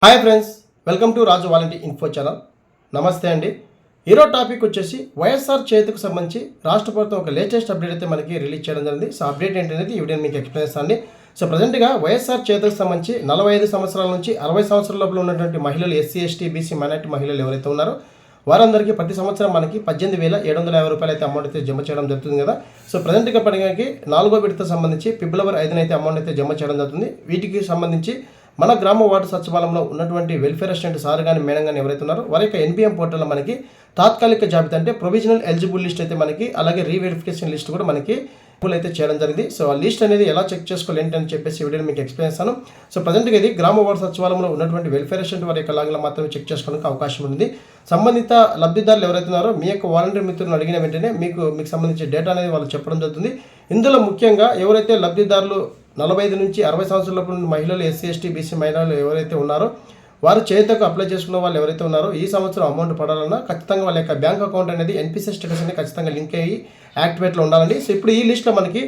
Hi friends, welcome to Raju volunteer info channel. నమస్తే అండి. ఈరోజు టాపిక్ వచ్చేసి వైఎస్ఆర్ చేతికి సంబంధించి రాష్ట్ర ప్రభుత్వం ఒక లేటెస్ట్ అప్డేట్ అయితే మనకి రిలీజ్ చేయడం జరిగింది. సో అప్డేట్ ఏంటనేది ఈ వీడియో మీకు ఎక్స్ప్లెయిన్ చేస్తాను. సో ప్రజెంట్గా వైఎస్ఆర్ చేతికి సంబంధించి 45 సంవత్సరాల నుంచి 60 సంవత్సరాల లోపల ఉన్నటువంటి మహిళలు, ఎస్సీ ఎస్టీ బీసీ మైనారిటీ మహిళలు ఎవరైతే ఉన్నారో వారందరికీ ప్రతి సంవత్సరం మనకి 18,750 రూపాయలు అయితే అమౌంట్ అయితే జమ చేయడం జరుగుతుంది కదా. సో ప్రజెంట్గా పడినకి 4వ విడత సంబంధించి ఫిబ్రవరి 5న అయితే అమౌంట్ అయితే జమ చేయడం జరుగుతుంది. వీటికి సంబంధించి మన గ్రామ వార్డు సచివాలయంలో ఉన్నటువంటి వెల్ఫేర్ అసిస్టెంట్ సార్ కానీ మేడం కానీ ఎవరైతే ఉన్నారో వారి యొక్క ఎన్పిఎం పోర్టల్లో మనకి తాత్కాలిక జాబితా అంటే ప్రొవిజనల్ ఎలిజిబుల్ లిస్ట్ అయితే మనకి, అలాగే రీవెరిఫికేషన్ లిస్ట్ కూడా మనకి అయితే చేయడం జరిగింది. సో ఆ లిస్ట్ అనేది ఎలా చెక్ చేసుకోవాలి ఏంటని చెప్పేసి వీడియోని మీకు ఎక్స్ప్లెయిన్ చేస్తాను. సో ప్రజెంట్గా ఇది గ్రామ వార్డు సచివాలయంలో ఉన్నటువంటి వెల్ఫేర్ అసిస్టెంట్ వారి యొక్క లాగిన్లో మాత్రమే చెక్ చేసుకోవడానికి అవకాశం ఉంది. సంబంధిత లబ్ధిదారులు ఎవరైతే ఉన్నారో మీ యొక్క వాలంటీర్ మిత్రులను అడిగిన వెంటనే మీకు సంబంధించిన డేటా అనేది వాళ్ళు చెప్పడం జరుగుతుంది. ఇందులో ముఖ్యంగా ఎవరైతే లబ్ధిదారులు 45 నుంచి 60 సంవత్సరాల లోపల మహిళలు, ఎస్సీ ఎస్టీ బీసీ మహిళలు ఎవరైతే ఉన్నారో వారు చేతకు అప్లై చేసుకున్న వాళ్ళు ఎవరైతే ఉన్నారో ఈ సంవత్సరం అమౌంట్ పడాలన్నా ఖచ్చితంగా వాళ్ళ యొక్క బ్యాంక్ అకౌంట్ అనేది ఎన్పిసిఐ స్టేటస్ అనేది ఖచ్చితంగా లింక్ అయ్యి యాక్టివేట్లో ఉండాలండి. సో ఇప్పుడు ఈ లిస్ట్లో మనకి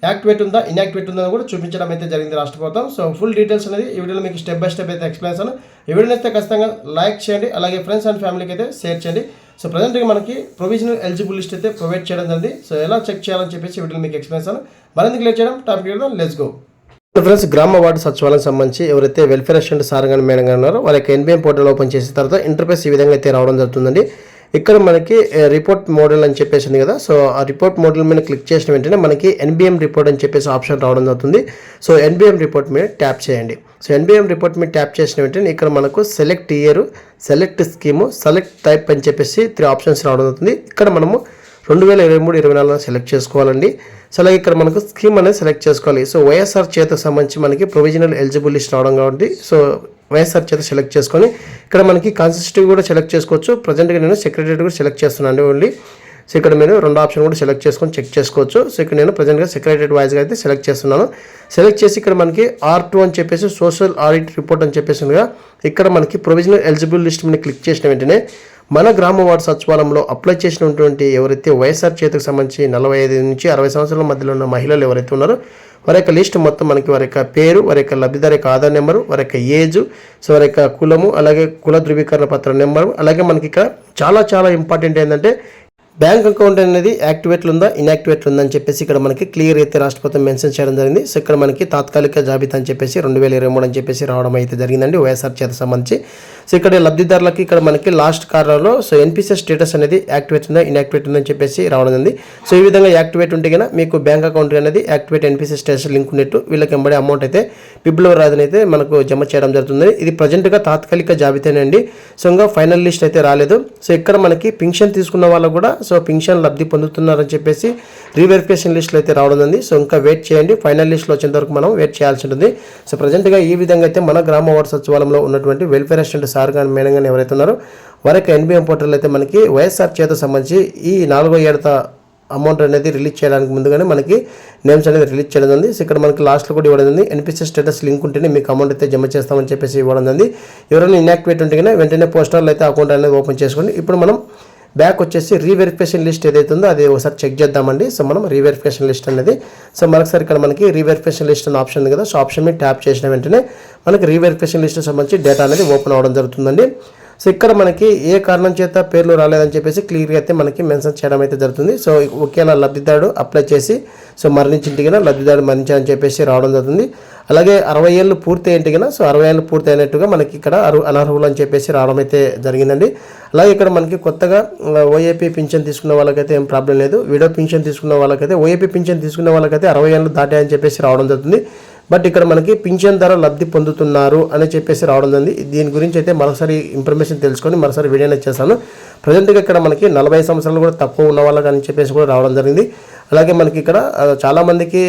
యాక్టివేట్ ఉందా, ఇన్యాక్టివేట్ ఉందా కూడా చూపించడం అయితే జరిగింది రాష్ట్ర ప్రభుత్వం. సో ఫుల్ డీటెయిల్స్ అనేది ఈ వీడియోలో మీకు స్టెప్ బై స్టెప్ అయితే ఎక్స్ప్లెయిన్ చేస్తాను. ఈ వీడియోని అయితే ఖచ్చితంగా లైక్ చేయండి, అలాగే ఫ్రెండ్స్ అండ్ ఫ్యామిలీకి అయితే షేర్ చేయండి. సో ప్రజెంట్గా మనకి ప్రొవిజనల్ ఎలిజిబుల్ లిస్ట్ అయితే ప్రొవైడ్ చేయడం జరిగింది. సో ఎలా చెక్ చేయాలని చెప్పేసి వీడియోలో మీకు ఎక్స్ప్లెయిన్ చేస్తాను. మరింత క్లియర్ చేయడం టాపిక్ వెళ్దాం. Let's go. ఫ్రెండ్స్, గ్రామ వార్డు సచివాలయం సంబంధించి ఎవరైతే వెల్ఫేర్ అసిస్టెంట్ సార్ కానీ మేడం కానీ ఉన్నారో వారి యొక్క ఎన్బిఎం పోర్టల్ ఓపెన్ చేసిన తర్వాత ఇంటర్ఫేస్ ఈ విధంగా అయితే రావడం జరుగుతుందండి. ఇక్కడ మనకి రిపోర్ట్ మోడల్ అని చెప్పేసి ఉంది కదా. సో ఆ రిపోర్ట్ మోడల్ మీద క్లిక్ చేసిన వెంటనే మనకి ఎన్బిఎం రిపోర్ట్ అని చెప్పేసి ఆప్షన్ రావడం జరుగుతుంది. సో ఎన్బిఎం రిపోర్ట్ మీద ట్యాప్ చేయండి. సో ఎన్బిఎం రిపోర్ట్ మీద ట్యాప్ చేసిన వెంటనే ఇక్కడ మనకు select year, select scheme, select type అని చెప్పేసి 3 ఆప్షన్స్ రావడం జరుగుతుంది. ఇక్కడ మనము 2023-24 సెలెక్ట్ చేసుకోవాలండి. సో అలాగే ఇక్కడ మనకు స్కీమ్ అనేది సెలెక్ట్ చేసుకోవాలి. సో వైఎస్ఆర్ చేతకు సంబంధించి మనకి ప్రొవిజనల్ ఎలిజిబుల్ లిస్ట్ రావడం కాబట్టి సో వైఎస్ఆర్ చేత సెలెక్ట్ చేసుకొని ఇక్కడ మనకి కాన్స్టిట్యూటివ్ కూడా సెలెక్ట్ చేసుకోవచ్చు. ప్రజెంట్గా నేను సెక్రటరీ కూడా సెలెక్ట్ చేస్తున్నాను ఓన్లీ. సో ఇక్కడ మీరు 2 ఆప్షన్ కూడా సెలెక్ట్ చేసుకొని చెక్ చేసుకోవచ్చు. సో ఇక్కడ నేను ప్రజెంట్గా సెక్రటరీ వైజ్గా అయితే సెలెక్ట్ చేస్తున్నాను. సెలెక్ట్ చేసి ఇక్కడ మనకి R2 అని చెప్పేసి సోషల్ ఆడిట్ రిపోర్ట్ అని చెప్పేసి ఉండగా ఇక్కడ మనకి ప్రొవిజనల్ ఎలిజిబుల్ లిస్ట్ మీద క్లిక్ చేసిన వెంటనే మన గ్రామ వార్డు సచివాలయంలో అప్లై చేసినటువంటి ఎవరైతే వైఎస్ఆర్ చేతికి సంబంధించి 45 నుంచి 60 సంవత్సరాల మధ్యలో ఉన్న మహిళలు ఎవరైతే ఉన్నారో వారి యొక్క లిస్ట్ మొత్తం మనకి వారి యొక్క పేరు, వారి యొక్క లబ్ధిదారు యొక్క ఆధార్ నెంబరు, వారి యొక్క ఏజ్, సో వారి యొక్క కులము, అలాగే కుల ధృవీకరణ పత్రం నెంబరు, అలాగే మనకి ఇక్కడ చాలా ఇంపార్టెంట్ ఏంటంటే బ్యాంక్ అకౌంట్ అనేది యాక్టివేట్లు ఉందా, ఇన్యాక్టివేట్లు ఉందని చెప్పేసి ఇక్కడ మనకి క్లియర్ అయితే రాష్ట్ర ప్రభుత్వం మెన్షన్ చేయడం జరిగింది. సో ఇక్కడ మనకి తాత్కాలిక జాబితా అని చెప్పేసి 2023 అని చెప్పేసి రావడం అయితే జరిగిందండి వైఎస్ఆర్ చేత సంబంధించి. సో ఇక్కడ లబ్ధిదారులకి ఇక్కడ మనకి లాస్ట్ కార్నర్లో సో ఎన్పిసిఐ స్టేటస్ అనేది యాక్టివేట్ ఉందా, ఇన్యాక్టివేట్ ఉందని చెప్పేసి రావడం ఉంది. సో ఈ విధంగా యాక్టివేట్ ఉంటే కన్నా మీకు బ్యాంక్ అకౌంట్ అనేది యాక్టివేట్ ఎన్పిసిఐ స్టేటస్ లింక్ ఉన్నట్టు వీళ్ళకి ఎంబడే అమౌంట్ అయితే ఫిబ్రవరి 5న అయితే మనకు జమ చేయడం జరుగుతుంది. ఇది ప్రజెంట్గా తాత్కాలిక జాబితానండి. సో ఇంకా ఫైనల్ లిస్ట్ అయితే రాలేదు. సో ఇక్కడ మనకి పింఛన్ తీసుకున్న వాళ్ళకు కూడా సో పింఛన్ లబ్ధి పొందుతున్నారని చెప్పేసి రీవెరిఫికేషన్ లిస్టులు అయితే రావడం ఉంది. సో ఇంకా వెయిట్ చేయండి, ఫైనల్ లిస్ట్లో వచ్చేంత వరకు మనం వెయిట్ చేయాల్సి ఉంటుంది. సో ప్రజెంట్గా ఈ విధంగా అయితే మన గ్రామ వార్డు సచివాలయంలో ఉన్నటువంటి వెల్ఫేర్ అసిస్టెంట్ సార్ కానీ మేడం కానీ ఎవరైతే ఉన్నారో వారి యొక్క ఎన్బిఎం పోర్టల్ అయితే మనకి వైఎస్ఆర్ చేత సంబంధించి ఈ 4వ ఏడత అమౌంట్ అనేది రిలీజ్ చేయడానికి ముందుగానే మనకి నేమ్స్ అనేది రిలీజ్ చేయడం ఉంది. సో ఇక్కడ మనకి లాస్ట్లో కూడా ఇవ్వడం ఉంది. ఎన్పిసిఐ స్టేటస్ లింక్ ఉంటేనే మీకు అమౌంట్ అయితే జమ చేస్తామని చెప్పేసి ఇవ్వడం ఉంది. ఎవరైనా ఇన్యాక్టివేట్ ఉంటే కానీ వెంటనే పోస్టర్లో అయితే అకౌంట్ అనేది ఓపెన్ చేసుకోండి. ఇప్పుడు మనం బ్యాక్ వచ్చేసి రీవెరిఫికేషన్ లిస్ట్ ఏదైతే ఉందో అది ఒకసారి చెక్ చేద్దామండి. సో మనం రీవెరిఫికేషన్ లిస్ట్ అనేది సో మరొకసారి ఇక్కడ మనకి రీవెరిఫికేషన్ లిస్ట్ అనే ఆప్షన్ ఉంది కదా. సో ఆప్షన్ మీద ట్యాప్ చేసిన వెంటనే మనకి రీవెరిఫికేషన్ లిస్ట్ సంబంధించి డేటా అనేది ఓపెన్ అవ్వడం జరుగుతుందండి. సో ఇక్కడ మనకి ఏ కారణం చేత పేర్లు రాలేదని చెప్పేసి క్లియర్గా అయితే మనకి మెన్షన్ చేయడం అయితే జరుగుతుంది. సో ఒకేలా లబ్ధిదారుడు అప్లై చేసి సో మరణించింటి కన్నా లబ్ధిదారుడు మరణించాలని చెప్పేసి రావడం జరుగుతుంది. అలాగే 60 ఏళ్ళు పూర్తి అయింటి కన్నా సో 60 ఏళ్ళు పూర్తి అయినట్టుగా మనకి ఇక్కడ అనర్హులు అని చెప్పేసి రావడం అయితే జరిగిందండి. అలాగే ఇక్కడ మనకి కొత్తగా ఓఏపీ పింఛన్ తీసుకున్న వాళ్ళకైతే ఏం ప్రాబ్లం లేదు. విడో పింఛన్ తీసుకున్న వాళ్ళకైతే ఓఏపీ పింఛన్ తీసుకున్న వాళ్ళకైతే 60 ఏళ్ళు దాటాయని చెప్పేసి రావడం జరుగుతుంది. బట్ ఇక్కడ మనకి పింఛన్ ద్వారా లబ్ధి పొందుతున్నారు అని చెప్పేసి రావడం జరిగింది. దీని గురించి అయితే మరోసారి ఇన్ఫర్మేషన్ తెలుసుకొని మరోసారి వీడియో చేస్తాను. ప్రజెంట్గా ఇక్కడ మనకి 40 సంవత్సరాలు కూడా తక్కువ ఉన్న వాళ్ళకి అని చెప్పేసి కూడా రావడం జరిగింది. అలాగే మనకి ఇక్కడ చాలామందికి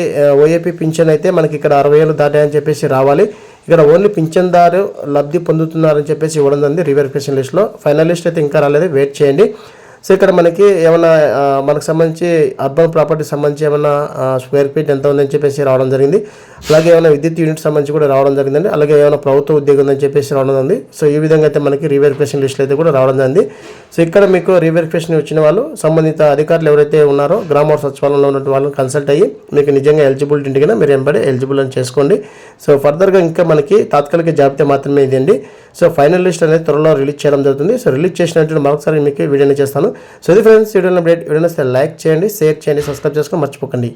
ఓఏపీ పింఛన్ అయితే మనకి ఇక్కడ 60 ఏళ్ళు దాటాయని చెప్పేసి రావాలి. ఇక్కడ ఓన్లీ పింఛన్దారు లబ్ధి పొందుతున్నారని చెప్పేసి ఇవ్వడం జరిగింది రీవెరిఫికేషన్ లిస్ట్లో. ఫైనల్ లిస్ట్ అయితే ఇంకా రాలేదు, వెయిట్ చేయండి. సో ఇక్కడ మనకి ఏమైనా మనకు సంబంధించి అర్బన్ ప్రాపర్టీ సంబంధించి ఏమైనా స్క్వేర్ ఫీట్ ఎంత ఉందని చెప్పేసి రావడం జరిగింది. అలాగే ఏమైనా విద్యుత్ యూనిట్ సంబంధించి కూడా రావడం జరిగిందండి. అలాగే ఏమైనా ప్రభుత్వ ఉద్యోగం ఉందని చెప్పేసి రావడం జరిగింది. సో ఈ విధంగా అయితే మనకి రీవెరిఫికేషన్ లిస్టులు అయితే కూడా రావడం జరిగింది. సో ఇక్కడ మీకు రీవెరిఫికేషన్ వచ్చిన వాళ్ళు సంబంధిత అధికారులు ఎవరైతే ఉన్నారో గ్రామ వార్డు సచివాలయంలో ఉన్న వాళ్ళని కన్సల్ట్ అయ్యి మీకు నిజంగా ఎలిజిబిలిటీ ఉంటే కన్నా మీరు ఎంబడే ఎలిజిబుల్ అని చేసుకోండి. సో ఫర్దర్గా ఇంకా మనకి తాత్కాలిక జాబితా మాత్రమే ఇదండి. సో ఫైనల్ లిస్ట్ అనేది త్వరలో రిలీజ్ చేయడం జరుగుతుంది. సో రిలీజ్ చేసినట్టు మరొకసారి మీకు వీడియోని చేస్తాను. సో ఇది ఫ్రెండ్స్ వీడియోని అప్డేట్. వీడియోని లైక్ చేయండి, షేర్ చేయండి, సబ్స్క్రైబ్ చేసుకొని మర్చిపోకండి.